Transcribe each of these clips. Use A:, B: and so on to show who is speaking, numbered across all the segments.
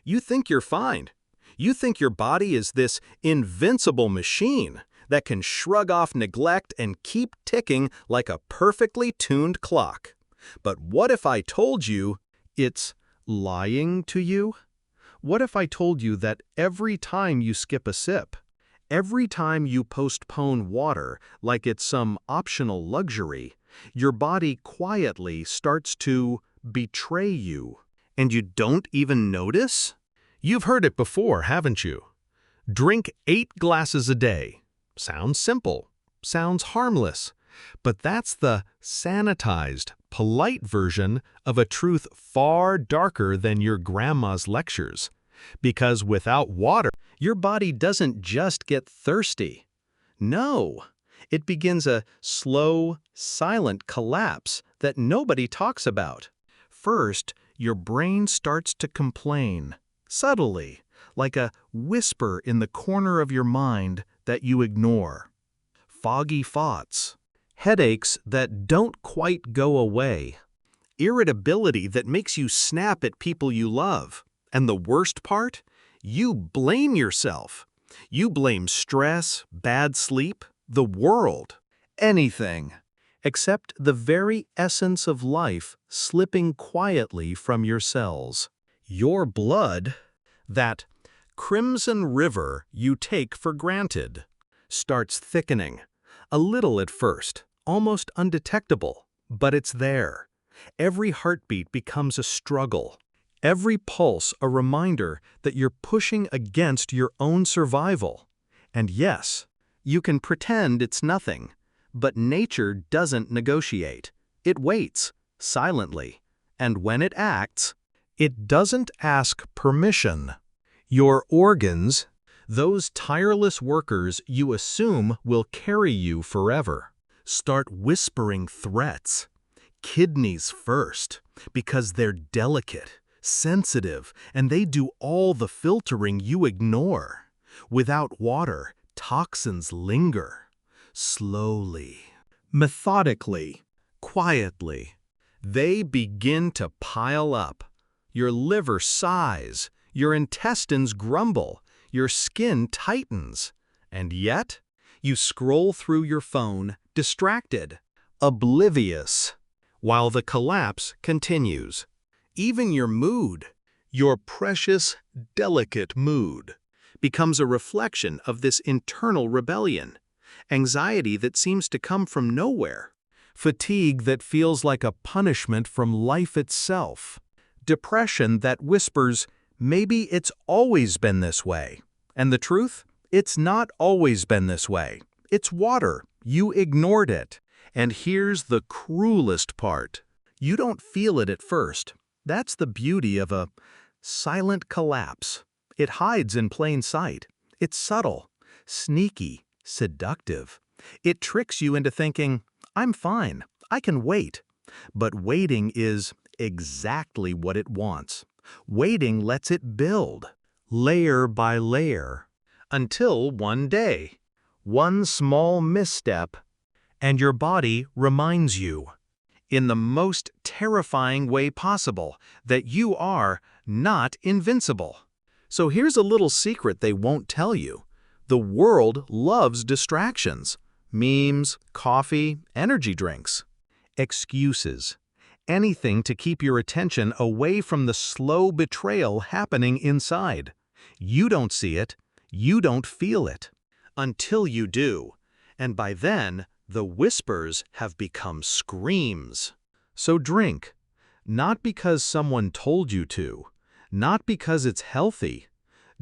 A: You think you're fine. You think your body is this invincible machine that can shrug off neglect and keep ticking like a perfectly tuned clock. But what if I told you it's lying to you? What if I told you that every time you skip a sip, every time you postpone water like it's some optional luxury, your body quietly starts to betray you, and you don't even notice? You've heard it before, haven't you? Drink 8 glasses a day. Sounds simple, sounds harmless, but that's the sanitized, polite version of a truth far darker than your grandma's lectures. Because without water, your body doesn't just get thirsty. No, it begins a slow, silent collapse that nobody talks about. First, your brain starts to complain, subtly, like a whisper in the corner of your mind that you ignore. Foggy thoughts, headaches that don't quite go away, irritability that makes you snap at people you love. And the worst part? You blame yourself. You blame stress, bad sleep, the world, anything, except the very essence of life slipping quietly from your cells. Your blood, that crimson river you take for granted, starts thickening, a little at first, almost undetectable, but it's there. Every heartbeat becomes a struggle. Every pulse a reminder that you're pushing against your own survival. And yes, you can pretend it's nothing, but nature doesn't negotiate. It waits, silently, and when it acts, it doesn't ask permission. Your organs, those tireless workers you assume will carry you forever, start whispering threats. Kidneys first, because they're delicate, sensitive, and they do all the filtering you ignore. Without water, toxins linger. Slowly, methodically, quietly, they begin to pile up. Your liver sighs, your intestines grumble, your skin tightens. And yet, you scroll through your phone, distracted, oblivious, while the collapse continues. Even your mood, your precious, delicate mood, becomes a reflection of this internal rebellion. Anxiety that seems to come from nowhere. Fatigue that feels like a punishment from life itself. Depression that whispers, maybe it's always been this way. And the truth? It's not always been this way. It's water. You ignored it. And here's the cruelest part. You don't feel it at first. That's the beauty of a silent collapse. It hides in plain sight. It's subtle, sneaky, seductive. It tricks you into thinking, I'm fine, I can wait. But waiting is exactly what it wants. Waiting lets it build, layer by layer, until one day, one small misstep, and your body reminds you, in the most terrifying way possible, that you are not invincible. So here's a little secret they won't tell you. The world loves distractions. Memes, coffee, energy drinks. Excuses. Anything to keep your attention away from the slow betrayal happening inside. You don't see it. You don't feel it. Until you do. And by then, the whispers have become screams. So drink. Not because someone told you to. Not because it's healthy.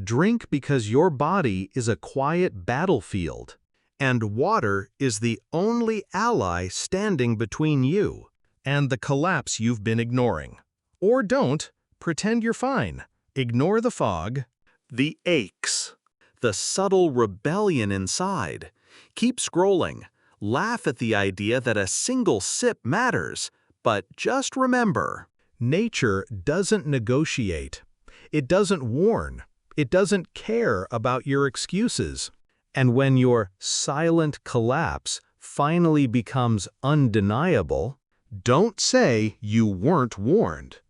A: Drink because your body is a quiet battlefield. And water is the only ally standing between you and the collapse you've been ignoring. Or don't. Pretend you're fine. Ignore the fog, the aches, the subtle rebellion inside. Keep scrolling. Laugh at the idea that a single sip matters. But just remember, nature doesn't negotiate. It doesn't warn. It doesn't care about your excuses. And when your silent collapse finally becomes undeniable, don't say you weren't warned.